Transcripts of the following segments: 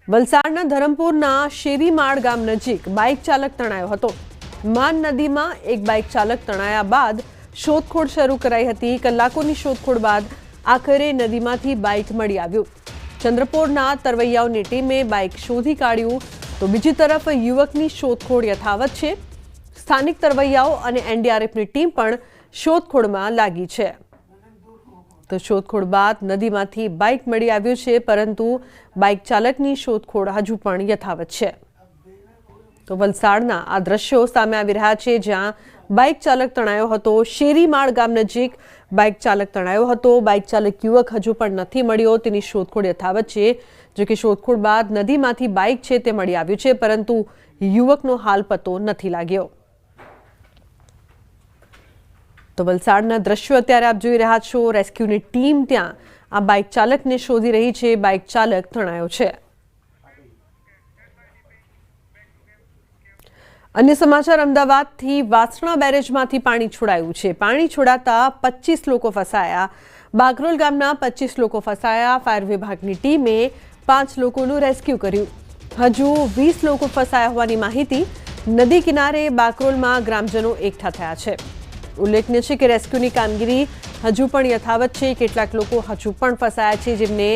વલસાડના ધરમપુરના શેરીમાળ ગામ નજીક બાઇક ચાલક તણાયો હતો। માન નદીમાં એક બાઇક ચાલક તણાયા બાદ શોધખોળ શરૂ કરાઈ હતી। કલાકોની શોધખોળ બાદ આખરે નદીમાંથી બાઇક મળી આવ્યું। ચંદ્રપુરના તરવૈયાઓની ટીમે બાઇક શોધી કાઢ્યું તો બીજી તરફ યુવકની શોધખોળ યથાવત છે। સ્થાનિક તરવૈયાઓ અને એનડીઆરએફની ટીમ પણ શોધખોળમાં લાગી છે। તો શોધખોળ બાદ નદીમાંથી બાઇક મળી આવ્યું છે, પરંતુ બાઇક ચાલકની શોધખોળ હજુ પણ યથાવત છે। તો વલસાડના આ દ્રશ્યો સામે આવી રહ્યા છે, જ્યાં બાઇક ચાલક તણાયો હતો। શેરીમાળ ગામ નજીક બાઇક ચાલક તણાયો હતો। બાઇક ચાલક યુવક હજુ પણ નથી મળ્યો, તેની શોધખોળ યથાવત છે। જો કે શોધખોળ બાદ નદીમાંથી બાઇક છે તે મળી આવ્યું છે, પરંતુ યુવકનો હાલ પતો નથી લાગ્યો। તો વલસાડના દ્રશ્યો અત્યારે આપ જોઈ રહ્યા છો। રેસ્ક્યુની ટીમ ત્યાં આ બાઇક ચાલકને શોધી રહી છે। બાઇક ચાલક તણાયો છે। અન્ય સમાચાર અમદાવાદથી વાસણા બેરેજમાંથી પાણી છોડાયું છે। પાણી છોડાતા 25 લોકો ફસાયા। બાગરોલ ગામના 25 લોકો ફસાયા। ફાયર વિભાગની ટીમે 5 લોકોનું રેસ્ક્યુ કર્યું। હજુ 20 લોકો ફસાયા હોવાની માહિતી। નદી કિનારે બાગરોલમાં ગ્રામજનો એકઠા થયા છે। ઉલ્લેખનીય છે કે રેસ્ક્યુની કામગીરી હજુ પણ યથાવત છે। કેટલાક લોકો હજુ પણ ફસાયા છે, જેમને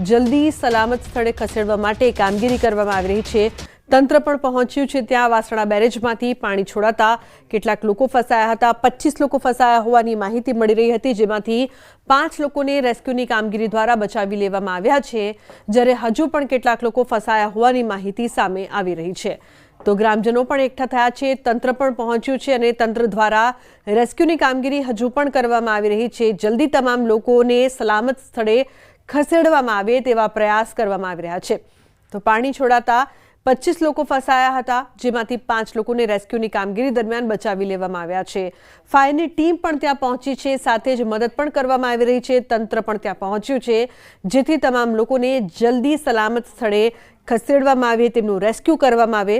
જલ્દી સલામત સ્થળે ખસેડવા માટે કામગીરી કરવામાં આવી રહી છે। તંત્ર પણ પહોંચ્યું છે ત્યાં। વાસણા બેરેજમાંથી પાણી છોડાતા કેટલાક લોકો ફસાયા હતા। 25 લોકો ફસાયા હોવાની માહિતી મળી રહી હતી, જેમાંથી 5 લોકોને રેસ્ક્યુની કામગીરી દ્વારા બચાવી લેવામાં આવ્યા છે, જ્યારે હજુ પણ કેટલાક લોકો ફસાયા હોવાની માહિતી સામે આવી રહી છે। તો ગ્રામજનો પણ એકઠા થયા છે, તંત્ર પણ પહોંચ્યું છે અને તંત્ર દ્વારા રેસ્ક્યુની કામગીરી હજુ પણ કરવામાં આવી રહી છે। જલ્દી તમામ લોકોને સલામત સ્થળે ખસેડવામાં આવે તેવા પ્રયાસ કરવામાં આવી રહ્યા છે। તો પાણી છોડાતા 25 લોકો ફસાયા હતા, જેમાંથી 5 લોકોને રેસ્ક્યુની કામગીરી દરમિયાન બચાવી લેવામાં આવ્યા છે। ફાયરની ટીમ પણ ત્યાં પહોંચી છે, સાથે જ મદદ પણ કરવામાં આવી રહી છે। તંત્ર પણ ત્યાં પહોંચ્યું છે, જેથી તમામ લોકોને જલ્દી સલામત સ્થળે ખસેડવામાં આવે, તેમનું રેસ્ક્યુ કરવામાં આવે।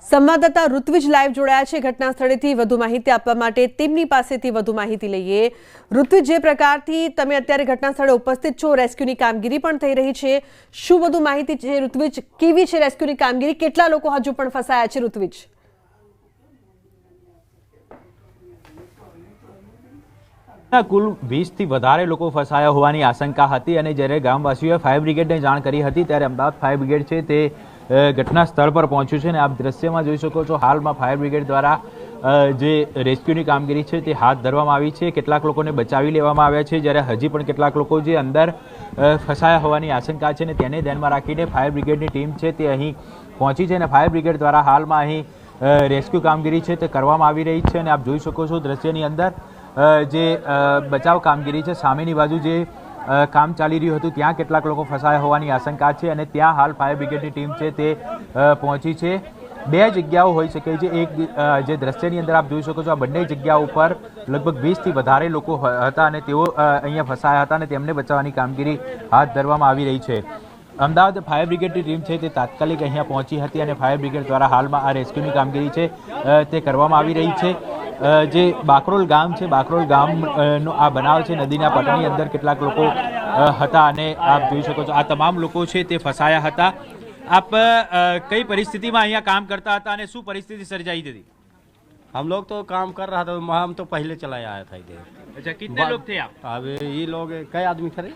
સંવાદદાતા ઋત્વિજ લાઈવ જોડાયા છે ઘટના સ્થળેથી। વધુ માહિતી આપવા માટે તેમની પાસેથી વધુ માહિતી લઈએ। ઋત્વિજ, જે પ્રકારથી તમે અત્યારે ઘટના સ્થળે ઉપસ્થિત છો, રેસ્ક્યુની કામગીરી પણ થઈ રહી છે, શું વધુ માહિતી છે ઋત્વિજ? કેવી છે રેસ્ક્યુની કામગીરી? કેટલા લોકો હજુ પણ ફસાયા છે ઋત્વિજ? કુલ 20 થી વધારે લોકો ફસાયા હોવાની આશંકા હતી અને જ્યારે ગામવાસીઓએ ફાયર બ્રિગેડને જાણ કરી હતી, ત્યારે અમદાવાદ ફાયર બ્રિગેડ છે તે ઘટના સ્થળ પર પહોંચ્યું છે અને આપ દ્રશ્યમાં જોઈ શકો છો, હાલમાં ફાયર બ્રિગેડ દ્વારા જે રેસ્ક્યુની કામગીરી છે તે હાથ ધરવામાં આવી છે। કેટલાક લોકોને બચાવી લેવામાં આવ્યા છે, જ્યારે હજી પણ કેટલાક લોકો જે અંદર ફસાયા હોવાની આશંકા છે ને તેને ધ્યાનમાં રાખીને ફાયર બ્રિગેડની ટીમ છે તે અહીં પહોંચી છે અને ફાયર બ્રિગેડ દ્વારા હાલમાં અહીં રેસ્ક્યુ કામગીરી છે તે કરવામાં આવી રહી છે। અને આપ જોઈ શકો છો દ્રશ્યની અંદર જે બચાવ કામગીરી છે, સામેની બાજુ જે કામ ચાલી રહ્યું હતું ત્યાં કેટલાક લોકો ફસાયા હોવાની આશંકા છે અને ત્યાં હાલ ફાયર બ્રિગેડની ટીમ છે તે પહોંચી છે। 2 જગ્યાઓ હોઈ શકે છે। એક જે દ્રશ્યની અંદર આપ જોઈ શકો છો, આ બંને જગ્યા ઉપર લગભગ 20 થી વધારે લોકો હતા અને તેઓ અહીંયા ફસાયા હતા અને તેમને બચાવવાની કામગીરી હાથ ધરવામાં આવી રહી છે। અમદાવાદ ફાયર બ્રિગેડની ટીમ છે તે તાત્કાલિક અહીંયા પહોંચી હતી અને ફાયર બ્રિગેડ દ્વારા હાલમાં આ રેસ્ક્યુની કામગીરી છે તે કરવામાં આવી રહી છે। જે બાકરોલ ગામ છે, બાકરોલ ગામનો આ બનાવ છે, નદીના પટની અંદર કેટલાક લોકો હતા અને આપ જોઈ શકો છો આ તમામ લોકો છે તે ફસાયા હતા। આપ કઈ પરિસ્થિતિમાં અહીંયા કામ करता था અને શું પરિસ્થિતિ સર્જાઈ थी? हम लोग तो काम कर रहा था, हम तो पहले चला आया था इधर। अच्छा, कितने लोग थे आप? अब ये लोग कई आदमी थे?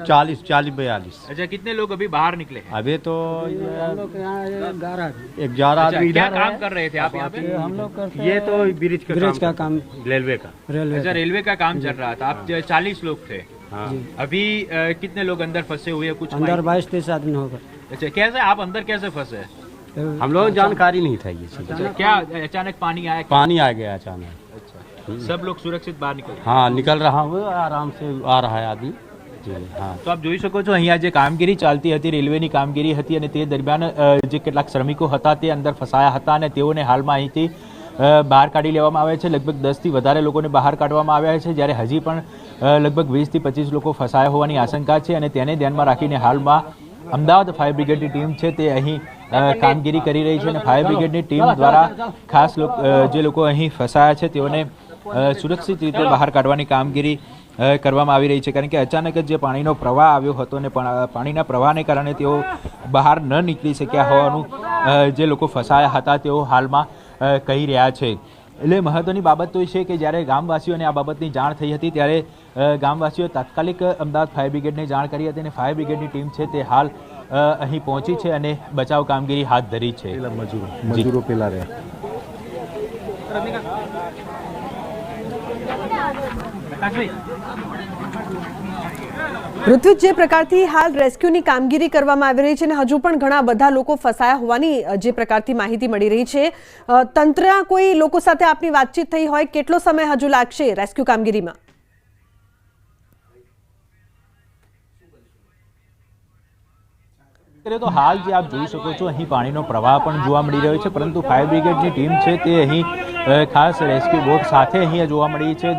40-42। अच्छा, कितने लोग अभी बाहर निकले हैं? अभी तो 11 आदमी। क्या काम कर रहे थे आप यहाँ पे? हम लोग ये तो ब्रिज का काम, रेलवे का। अच्छा, रेलवे का काम चल रहा था। आप 40 लोग थे। हाँ। अभी कितने लोग अंदर फंसे हुए? कुछ अंदर 22-23 आदमी होगा। अच्छा, कैसे आप अंदर कैसे फंसे? हम लोग जानकारी नहीं था ये चीज। अच्छा, क्या अचानक पानी आया? पानी आ गया अचानक। अच्छा, सब लोग सुरक्षित बाहर निकल? हाँ, निकल रहा हूँ, आराम से आ रहा है आदमी। हाँ, તો આપ જોઈ શકો છો અહીંયા જે કામગીરી ચાલતી હતી, રેલવેની કામગીરી હતી અને તે દરમિયાન જે કેટલાક શ્રમિકો હતા તે અંદર ફસાયા હતા અને તેઓને હાલમાં અહીંથી બહાર કાઢી લેવામાં આવ્યા છે। લગભગ 10 થી વધારે લોકોને બહાર કાઢવામાં આવ્યા છે, જ્યારે હજી પણ લગભગ 20 થી 25 લોકો ફસાયા હોવાની આશંકા છે અને તેને ધ્યાનમાં રાખીને હાલમાં અમદાવાદ ફાયર બ્રિગેડની ટીમ છે તે અહીં કામગીરી કરી રહી છે અને ફાયર બ્રિગેડની ટીમ દ્વારા ખાસ જે લોકો અહીં ફસાયા છે તેઓને સુરક્ષિત રીતે બહાર કાઢવાની કામગીરી કરવામાં આવી રહી છે, કારણ કે અચાનક જ જે પાણીનો પ્રવાહ આવ્યો હતો અને પાણીના પ્રવાહને કારણે તેઓ બહાર ન નીકળી શક્યા હોવાનું જે લોકો ફસાયા હતા તેઓ હાલમાં કહી રહ્યા છે. એટલે મહત્વની બાબત તો એ છે કે જ્યારે ગામવાસીઓને આ બાબતની જાણ થઈ હતી ત્યારે ગામવાસીઓએ તાત્કાલિક અમદાવાદ ફાયર બ્રિગેડને જાણ કરી હતી અને ફાયર બ્રિગેડની ટીમ છે તે હાલ અહીં પહોંચી છે અને બચાવ કામગીરી હાથ ધરી છે. મજૂરો પેલા રહ્યા. ઋત્વિજ, જે પ્રકારથી હાલ રેસ્ક્યુની કામગીરી કરવામાં આવી રહી છે અને હજુ પણ ઘણા બધા લોકો ફસાયા હોવાની જે પ્રકારથી માહિતી મળી રહી છે, તંત્રના કોઈ લોકો સાથે આપની વાતચીત થઈ હોય, કેટલો સમય હજુ લાગશે રેસ્ક્યુ કામગીરીમાં? તો હાલ જે આપ જોઈ શકો છો અહીં પાણીનો પ્રવાહ પણ જોવા મળી રહ્યો છે, પરંતુ ફાયર બ્રિગેડની ટીમ છે તે અહીં ખાસ રેસ્ક્યુ બોટ સાથે અહીં જોવા મળી છે.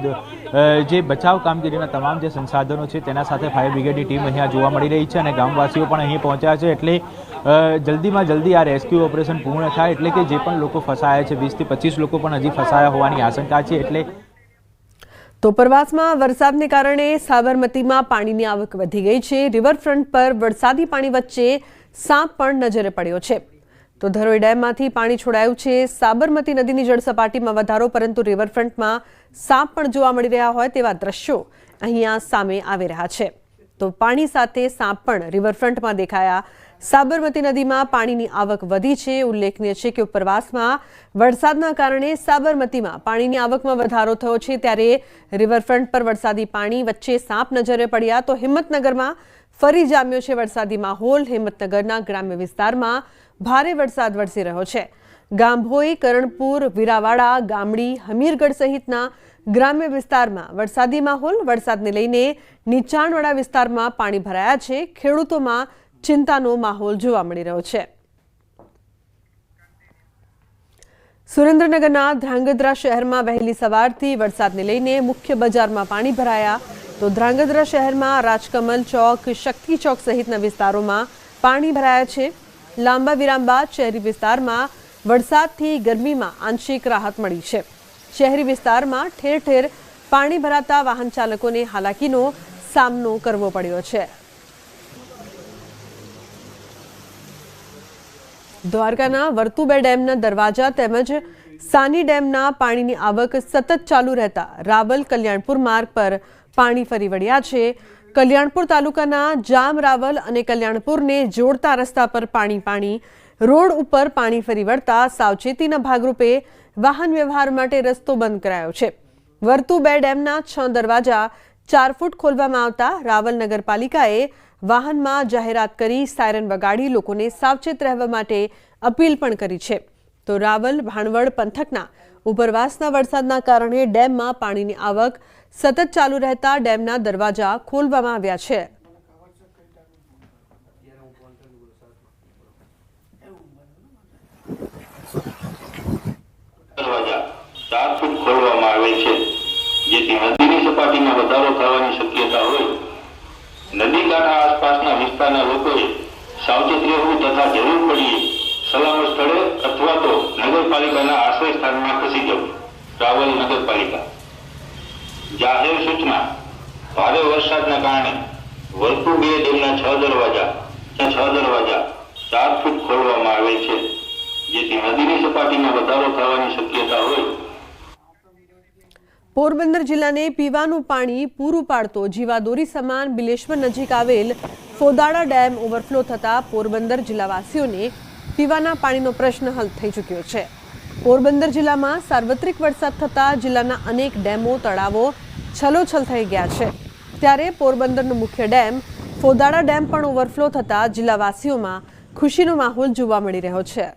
જે બચાવ કામગીરીના તમામ જે સંસાધનો છે તેના સાથે ફાયર બ્રિગેડની ટીમ અહીંયા જોવા મળી રહી છે અને ગામવાસીઓ પણ અહીં પહોંચ્યા છે. એટલે જલ્દીમાં જલ્દી આ રેસ્ક્યુ ઓપરેશન પૂર્ણ થાય, એટલે કે જે પણ લોકો ફસાયા છે 20 થી 25 લોકો પણ હજી ફસાયા હોવાની આશંકા છે. એટલે તો ઉપરવાસમાં વરસાદને કારણે સાબરમતીમાં પાણીની આવક વધી ગઈ છે. રિવરફ્રન્ટ પર વરસાદી પાણી વચ્ચે સાપ પણ નજરે પડ્યો છે. તો ધરોઈ ડેમમાંથી પાણી છોડાયું છે. સાબરમતી નદીની જળસપાટીમાં વધારો, પરંતુ રિવરફ્રન્ટમાં સાપ પણ જોવા મળી રહ્યા હોય તેવા દ્રશ્યો અહીંયા સામે આવી રહ્યા છે. તો પાણી સાથે સાપ પણ રિવરફ્રન્ટમાં દેખાયા. સાબરમતી નદીમાં પાણીની આવક વધી છે. ઉલ્લેખનીય છે કે ઉપરવાસમાં વરસાદના કારણે સાબરમતીમાં પાણીની આવકમાં વધારો થયો છે, ત્યારે રિવરફ્રન્ટ પર વરસાદી પાણી વચ્ચે સાપ નજરે પડ્યા. તો હિંમતનગરમાં ફરી જામ્યો છે વરસાદી માહોલ. હિંમતનગરના ગ્રામ્ય વિસ્તારમાં ભારે વરસાદ વરસી રહ્યો છે. ગાંભોઈ, કરણપુર, વીરાવાડા, ગામડી, હમીરગઢ સહિતના ગ્રામ્ય વિસ્તારમાં વરસાદી માહોલ. વરસાદને લઈને નીચાણવાળા વિસ્તારમાં પાણી ભરાયા છે. ખેડૂતોમાં ચિંતાનો માહોલ જોવા મળી રહ્યો છે. સુરેન્દ્રનગરના ધ્રાંગધ્રા શહેરમાં વહેલી સવારથી વરસાદને લઈને મુખ્ય બજારમાં પાણી ભરાયા. તો ધ્રાંગધ્રા શહેરમાં રાજકમલ ચોક, શક્તિ ચોક સહિતના વિસ્તારોમાં પાણી ભરાયા છે. લાંબા વિરામ બાદ શહેરી વિસ્તારમાં વરસાદથી ગરમીમાં આંશિક રાહત મળી છે. શહેરી વિસ્તારમાં ઠેર ઠેર પાણી ભરાતા વાહન ચાલકોને હાલાકીનો સામનો કરવો પડ્યો છે. દ્વારકાના વર્તુબે ડેમના દરવાજા તેમજ સાની ડેમના પાણીની આવક સતત ચાલુ રહેતા રાવલ કલ્યાણપુર માર્ગ પર પાણી ફરી વળ્યા છે. કલ્યાણપુર તાલુકાના જામ, રાવલ અને કલ્યાણપુરને જોડતા રસ્તા પર પાણી. રોડ ઉપર પાણી ફરી વળતા સાવચેતીના ભાગરૂપે વાહન વ્યવહાર માટે રસ્તો બંધ કરાયો છે. વર્તુબે ડેમના 6 દરવાજા 4 ફૂટ ખોલવામાં આવતા રાવલ નગરપાલિકાએ વાહનમાં જાહેરાત કરી સાયરન વગાડી લોકોને સાવચેત રહેવા માટે અપીલ પણ કરી છે. તો રાવલ ભાણવડ પંથકના ઉપરવાસના વરસાદના કારણે ડેમમાં પાણીની આવક સતત ચાલુ રહેતા ડેમના દરવાજા ખોલવામાં આવ્યા છે. દરવાજા 4 ફૂટ ખોલવામાં આવે છે, જેથી નદીની સપાટીમાં વધારો થવાની શક્યતા હોય. નદી કાંઠા આસપાસના વિસ્તારના લોકોએ સાવચેત રહેવું તથા જરૂર પડીએ સલામત સ્થળે અથવા તો નગરપાલિકાના આશ્રય સ્થાનમાં ખસી જવું. રાવલ નગરપાલિકા. જાહેર સૂચના: ભારે વરસાદના કારણે વર્તુબે ડેમના 6 દરવાજા 4 ફૂટ ખોલવામાં આવે છે, જેથી નદીની સપાટીમાં વધારો થવાની શક્યતા હોય. પોરબંદર જિલ્લાને પીવાનું પાણી પૂરું પાડતો જીવાદોરી સમાન બિલેશ્વર નજીક આવેલ ફોદાડા ડેમ ઓવરફ્લો થતા પોરબંદર જિલ્લાવાસીઓને પીવાના પાણીનો પ્રશ્ન હલ થઈ ચૂક્યો છે. પોરબંદર જિલ્લામાં સાર્વત્રિક વરસાદ થતા જિલ્લાના અનેક ડેમો, તળાવો છલોછલ થઈ ગયા છે. ત્યારે પોરબંદરનો મુખ્ય ડેમ ફોદાડા ડેમ પણ ઓવરફ્લો થતા જિલ્લાવાસીઓમાં ખુશીનો માહોલ જોવા મળી રહ્યો છે.